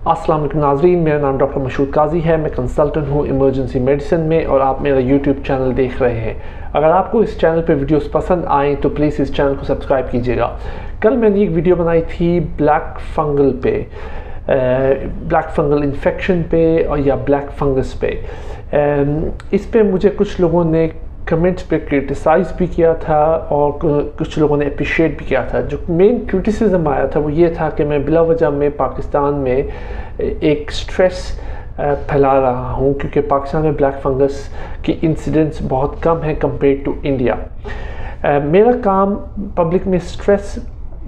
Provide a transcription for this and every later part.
अस्सलाम वालेकुम नाज़रीन, मेरा नाम डॉक्टर मशहूद काजी है। मैं कंसल्टेंट हूँ इमरजेंसी मेडिसिन में और आप मेरा यूट्यूब चैनल देख रहे हैं। अगर आपको इस चैनल पे वीडियोस पसंद आएँ तो प्लीज़ इस चैनल को सब्सक्राइब कीजिएगा। कल मैंने एक वीडियो बनाई थी ब्लैक फंगल इन्फेक्शन पे और या ब्लैक फंगस पे। इस पे मुझे कुछ लोगों ने कमेंट्स पे क्रिटिसाइज़ भी किया था और कुछ लोगों ने अप्रिशिएट भी किया था। जो मेन क्रिटिसिज्म आया था वो ये था कि मैं बिला वजह में पाकिस्तान में एक स्ट्रेस फैला रहा हूँ, क्योंकि पाकिस्तान में ब्लैक फंगस की इंसिडेंट्स बहुत कम है कंपेयर टू इंडिया। मेरा काम पब्लिक में स्ट्रेस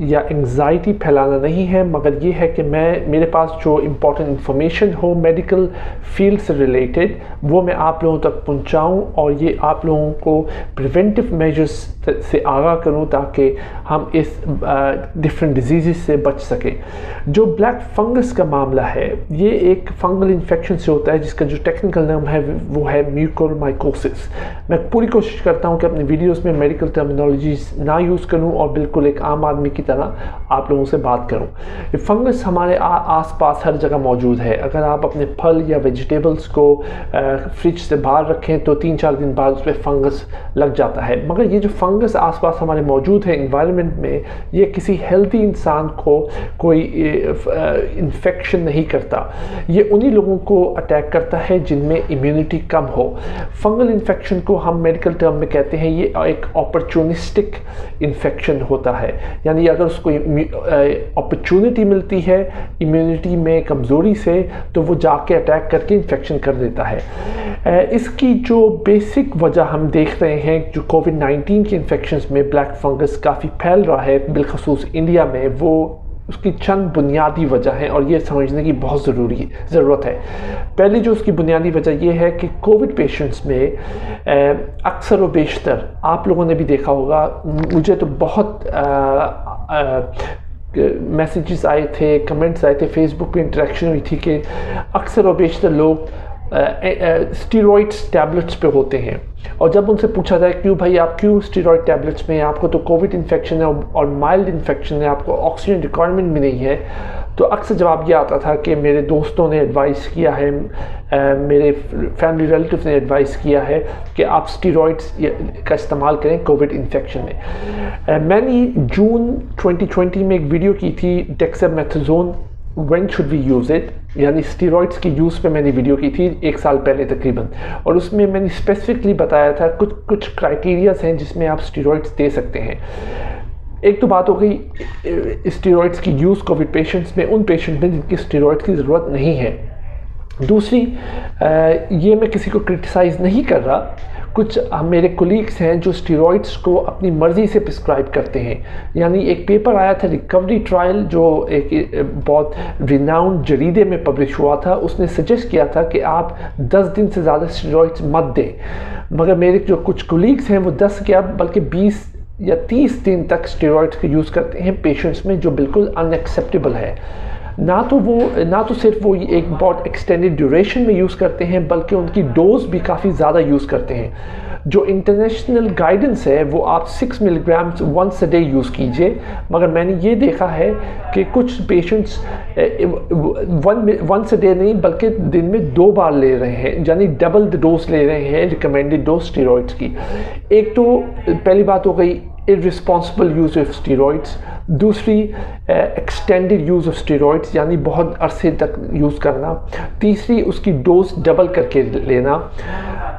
या एंग्जाइटी फैलाना नहीं है, मगर ये है कि मेरे पास जो इम्पोर्टेंट इंफॉर्मेशन हो मेडिकल फील्ड से रिलेटेड वो मैं आप लोगों तक पहुंचाऊं और ये आप लोगों को प्रिवेंटिव मेजर्स से आगाह करूं ताकि हम इस डिफरेंट डिजीज़ से बच सकें। जो ब्लैक फंगस का मामला है ये एक फंगल इन्फेक्शन से होता है जिसका जो टेक्निकल नाम है वो है म्यूकोरमाइकोसिस। मैं पूरी कोशिश करता हूँ कि अपनी वीडियोज़ में मेडिकल टर्मिनोलॉजीज ना यूज़ करूँ और बिल्कुल एक आम आदमी की तरह आप लोगों से बात करूं। ये फंगस हमारे आसपास हर जगह मौजूद है। अगर आप अपने फल या वेजिटेबल्स को फ्रिज से बाहर रखें तो 3-4 दिन बाद उस पर फंगस लग जाता है, मगर ये जो फंगस आसपास हमारे मौजूद है एनवायरनमेंट में, ये किसी हेल्दी इंसान को कोई इन्फेक्शन नहीं करता। ये उन्हीं लोगों को अटैक करता है जिनमें इम्यूनिटी कम हो। फंगल इन्फेक्शन को हम मेडिकल टर्म में कहते हैं ये एक अपॉर्चुनिस्टिक इन्फेक्शन होता है, यानी अगर उसको अपॉर्चुनिटी मिलती है इम्यूनिटी में कमज़ोरी से तो वो जाके अटैक करके इन्फेक्शन कर देता है। इसकी जो बेसिक वजह हम देख रहे हैं, जो कोविड-19 के इन्फेक्शंस में ब्लैक फंगस काफ़ी फैल रहा है बिलखसूस इंडिया में, वो उसकी चंद बुनियादी वजह है और ये समझने की बहुत ज़रूरत है। पहली जो उसकी बुनियादी वजह ये है कि कोविड पेशेंट्स में अक्सर व बेशतर आप लोगों ने भी देखा होगा, मुझे तो बहुत मैसेजेस आए थे, कमेंट्स आए थे, फेसबुक पे इंटरेक्शन हुई थी कि अक्सर व बेशतर लोग स्टीरॉइड्स टैबलेट्स पे होते हैं और जब उनसे पूछा जाए क्यों भाई आप क्यों स्टीरॉइड टैबलेट्स में, आपको तो कोविड इन्फेक्शन है और माइल्ड इन्फेक्शन है, आपको ऑक्सीजन रिक्वायरमेंट भी नहीं है, तो अक्सर जवाब ये आता था कि मेरे दोस्तों ने एडवाइस किया है, मेरे फैमिली रिलेटिव ने एडवाइस किया है कि आप स्टीरॉइड्स का इस्तेमाल करें कोविड इन्फेक्शन में। मैंने जून 2020 में एक वीडियो की थी dexamethasone when should we use it, यानी स्टीरॉइड्स की यूज़ पे मैंने वीडियो की थी 1 साल पहले तकरीबन, और उसमें मैंने स्पेसिफिकली बताया था कुछ क्राइटेरियाज हैं जिसमें आप स्टीरॉइड्स दे सकते हैं। एक तो बात हो गई स्टीरॉइड्स की यूज़ कोविड पेशेंट्स में, उन पेशेंट में जिनकी स्टीरॉइड्स की ज़रूरत नहीं है। दूसरी, ये मैं किसी को क्रिटिसाइज़ नहीं कर रहा, कुछ मेरे कोलीग्स हैं जो स्टीरॉइड्स को अपनी मर्ज़ी से प्रिस्क्राइब करते हैं। यानी एक पेपर आया था रिकवरी ट्रायल जो एक बहुत रिनाउंड जरीदे में पब्लिश हुआ था, उसने सजेस्ट किया था कि आप 10 दिन से ज़्यादा स्टीरॉइड्स मत दें, मगर मेरे जो कुछ कोलीग्स हैं वो 10 क्या बल्कि 20 या 30 दिन तक स्टीरॉइड्स का यूज़ करते हैं पेशेंट्स में, जो बिल्कुल अनएक्सेप्टेबल है। ना तो सिर्फ वो एक बहुत एक्सटेंडेड ड्यूरेशन में यूज़ करते हैं बल्कि उनकी डोज भी काफ़ी ज़्यादा यूज़ करते हैं। जो इंटरनेशनल गाइडेंस है वो आप 6 milligrams once a day use कीजिए, मगर मैंने ये देखा है कि कुछ पेशेंट्स वंस अ डे नहीं बल्कि दिन में 2 बार ले रहे हैं, यानी डबल द डोज ले रहे हैं रिकमेंडेड डोज स्टीरॉइड्स की। एक तो पहली बात हो गई इररिस्पॉन्सिबल यूज़ ऑफ स्टीरॉइड्स, दूसरी एक्सटेंडेड यूज़ ऑफ स्टीरॉइड्स यानी बहुत अरसे तक यूज़ करना, तीसरी उसकी डोज डबल करके लेना।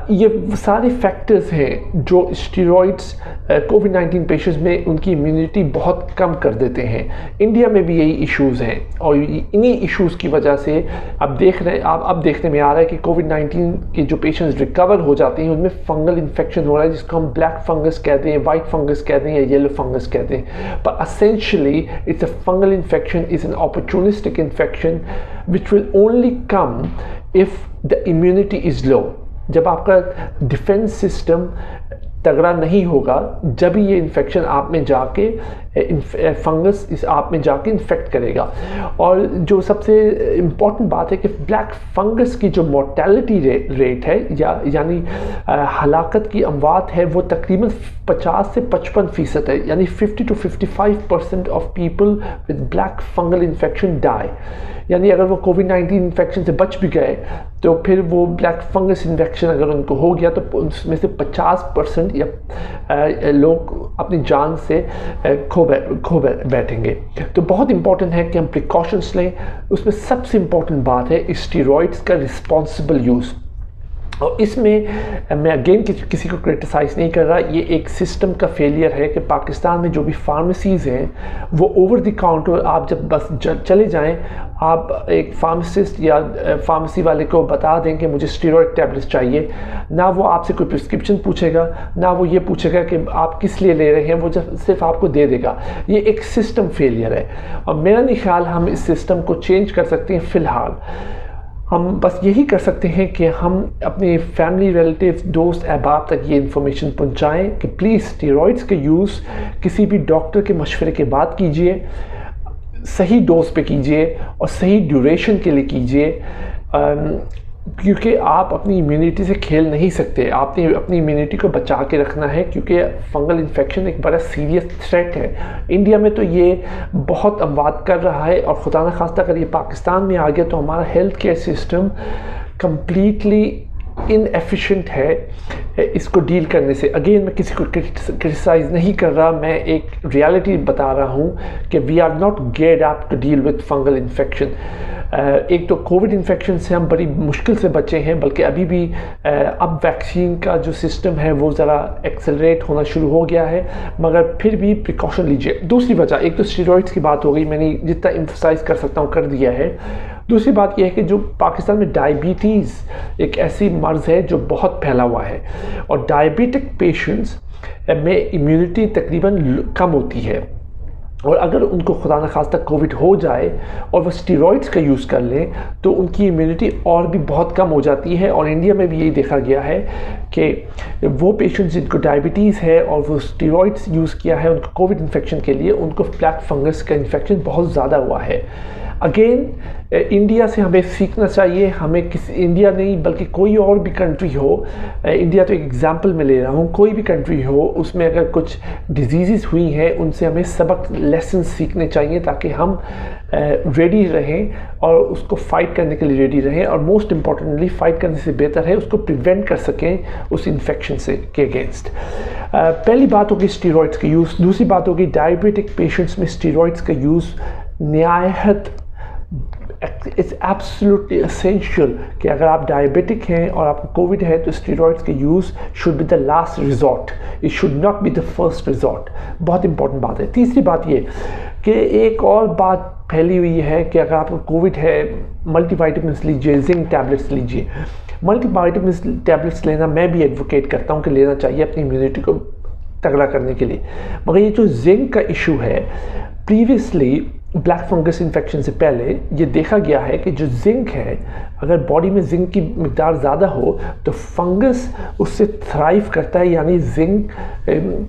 ये सारे फैक्टर्स हैं जो स्टीरॉइड्स कोविड-19 पेशेंट्स में उनकी इम्यूनिटी बहुत कम कर देते हैं। इंडिया में भी यही इश्यूज़ हैं और इन्हीं इश्यूज़ की वजह से अब देखने में आ रहा है कि कोविड-19 के जो पेशेंट्स रिकवर हो जाते हैं उनमें फंगल इन्फेक्शन हो रहा है, जिसको हम ब्लैक फंगस कहते हैं, वाइट फंगस कहते हैं या येलो फंगस कहते हैं। पर essentially it's a fungal infection is an opportunistic infection which will only come if the immunity is low। जब आपका डिफेंस सिस्टम तगड़ा नहीं होगा जब ये इन्फेक्शन आप में जाके फंगस इस आप में जाके इन्फेक्ट करेगा। और जो सबसे इम्पॉर्टेंट बात है कि ब्लैक फंगस की जो मोर्टेलिटी रेट है यानी हलाकत की अमवात है वो तकरीबन 50 से 55% है, यानी 50 to 55% of people with black fungal infection die. यानी अगर वो कोविड-19 इन्फेक्शन से बच भी गए तो फिर वो ब्लैक फंगस इन्फेक्शन अगर उनको हो गया तो उसमें से 50% या लोग अपनी जान से खो बैठेंगे। तो बहुत इंपॉर्टेंट है कि हम प्रिकॉशंस लें। उसमें सबसे इम्पॉर्टेंट बात है स्टेरॉइड्स का रिस्पॉन्सिबल यूज़। और इसमें मैं अगेन किसी को क्रिटिसाइज़ नहीं कर रहा, ये एक सिस्टम का फेलियर है कि पाकिस्तान में जो भी फार्मेसीज़ हैं वो ओवर द काउंटर आप जब बस चले जाएं, आप एक फार्मासिस्ट या फार्मेसी वाले को बता दें कि मुझे स्टेरॉइड टैबलेट्स चाहिए, ना वो आपसे कोई प्रिस्क्रिप्शन पूछेगा, ना वो ये पूछेगा कि आप किस लिए ले रहे हैं, वो सिर्फ आपको दे देगा। ये एक सिस्टम फेलियर है और मेरा नहीं ख्याल हम इस सिस्टम को चेंज कर सकते हैं। फ़िलहाल हम बस यही कर सकते हैं कि हम अपने फैमिली, रिलेटिव, दोस्त, अहबाब तक ये इन्फॉर्मेशन पहुंचाएं कि प्लीज़ स्टेरॉइड्स का यूज़ किसी भी डॉक्टर के मशवरे के बाद कीजिए, सही डोज पे कीजिए और सही ड्यूरेशन के लिए कीजिए, क्योंकि आप अपनी इम्यूनिटी से खेल नहीं सकते। आपने अपनी इम्यूनिटी को बचा के रखना है क्योंकि फंगल इन्फेक्शन एक बड़ा सीरियस थ्रेट है। इंडिया में तो ये बहुत अमवात कर रहा है और खुदा न खास्ता अगर ये पाकिस्तान में आ गया तो हमारा health care system completely inefficient है इसको डील करने से। अगेन मैं किसी को क्रिटिसाइज़ नहीं कर रहा, मैं एक रियलिटी बता रहा हूँ कि we are not geared up to deal with fungal infection. एक तो कोविड इन्फेक्शन से हम बड़ी मुश्किल से बचे हैं, बल्कि अभी भी अब वैक्सीन का जो सिस्टम है वो ज़रा एक्सेलरेट होना शुरू हो गया है, मगर फिर भी प्रिकॉशन लीजिए। दूसरी वजह, एक तो स्टेरॉइड्स की बात हो गई, मैंने जितना एम्फसाइज़ कर सकता हूँ कर दिया है। दूसरी बात यह है कि जो पाकिस्तान में डायबिटीज़ एक ऐसी मर्ज़ है जो बहुत फैला हुआ है और डायबिटिक पेशेंट्स में इम्यूनिटी तकरीबन कम होती है, और अगर उनको खुदा न खास्ता कोविड हो जाए और वो स्टेरॉइड्स का यूज़ कर लें तो उनकी इम्यूनिटी और भी बहुत कम हो जाती है। और इंडिया में भी यही देखा गया है कि वो पेशेंट्स जिनको डायबिटीज़ है और वो स्टेरॉइड्स यूज़ किया है उनको कोविड इन्फेक्शन के लिए, उनको ब्लैक फंगस का इन्फेक्शन बहुत ज़्यादा हुआ है। अगेन इंडिया से हमें सीखना चाहिए, हमें किसी इंडिया नहीं बल्कि कोई और भी कंट्री हो, इंडिया तो एक एग्जांपल में ले रहा हूँ, कोई भी कंट्री हो उसमें अगर कुछ डिजीज़ हुई हैं उनसे हमें सबक लेसन सीखने चाहिए ताकि हम रेडी रहें और उसको फ़ाइट करने के लिए रेडी रहें, और मोस्ट इम्पॉर्टेंटली फ़ाइट करने से बेहतर है उसको प्रिवेंट कर सकें उस इन्फेक्शन से के अगेंस्ट। पहली बात होगी स्टेरॉइड्स का यूज़। दूसरी बात होगी डायबिटिक पेशेंट्स में स्टेरॉइड्स का यूज़ नहायत इट्स एब्सोल्युटली एसेंशियल कि अगर आप डायबिटिक हैं और आपको कोविड है तो स्टेरॉइड्स के use should be the last resort, it should not be the first resort. बहुत इंपॉर्टेंट बात है। तीसरी बात ये कि एक और बात फैली हुई है कि अगर आपको कोविड है मल्टीविटामिन्स लीजिए, जिंक टैबलेट्स लीजिए। मल्टीविटामिन्स टैबलेट्स लेना मैं भी एडवोकेट करता हूँ कि लेना चाहिए अपनी इम्यूनिटी को तगड़ा करने के लिए, मगर ये जो जिंक का इशू है, प्रीवियसली ब्लैक फंगस इन्फेक्शन से पहले ये देखा गया है कि जो जिंक है, अगर बॉडी में जिंक की मिकदार ज़्यादा हो तो फंगस उससे थ्राइव करता है, यानी जिंक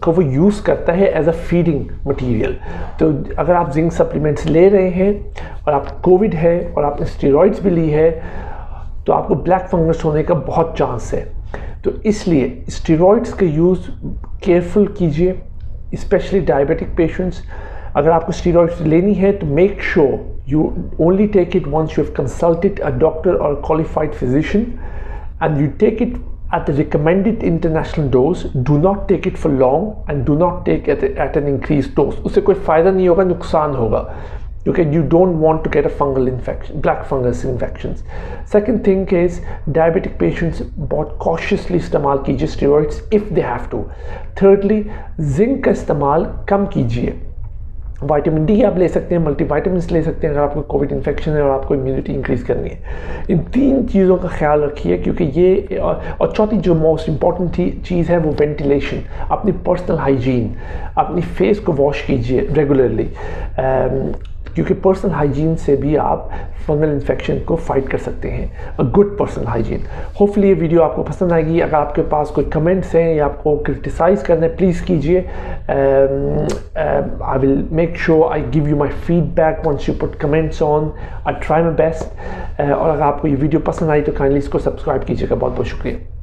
को वो यूज़ करता है एज अ फीडिंग मटेरियल। तो अगर आप जिंक सप्लीमेंट्स ले रहे हैं और आप कोविड है और आपने स्टेरॉइड्स भी ली है तो आपको ब्लैक फंगस होने का बहुत चांस है। तो इसलिए स्टेरॉइड्स का यूज़ केयरफुल कीजिए, स्पेशली डायबिटिक पेशेंट्स। अगर आपको स्टेरॉइड्स लेनी है तो make sure you only take it once you have consulted a doctor or a qualified physician, and you take it at the recommended international dose. Do not take it for long and do not take it at an increased dose. उससे कोई फ़ायदा नहीं होगा, नुकसान होगा, क्योंकि you don't want to get a fungal infection, black fungus infections. Second thing is diabetic patients बहुत cautiously इस्तेमाल कीजिए steroids if they have to. Thirdly, zinc का इस्तेमाल कम कीजिए। विटामिन डी आप ले सकते हैं, मल्टीविटामिन्स ले सकते हैं अगर आपको कोविड इन्फेक्शन है और आपको इम्यूनिटी इंक्रीज़ करनी है। इन तीन चीज़ों का ख्याल रखिए, क्योंकि ये और चौथी जो मोस्ट इम्पॉर्टेंट चीज़ है वो वेंटिलेशन, अपनी पर्सनल हाइजीन, अपनी फेस को वॉश कीजिए रेगुलरली, क्योंकि पर्सनल हाइजीन से भी आप फंगल इन्फेक्शन को फाइट कर सकते हैं, a good personal hygiene. Hopefully ये वीडियो आपको पसंद आएगी। अगर आपके पास कोई कमेंट्स हैं या आपको क्रिटिसाइज़ करना है, प्लीज़ कीजिए। I will make sure I give you my feedback once you put comments on. I try my best. और अगर आपको ये वीडियो पसंद आई तो काइंडली इसको सब्सक्राइब कीजिएगा। बहुत बहुत शुक्रिया।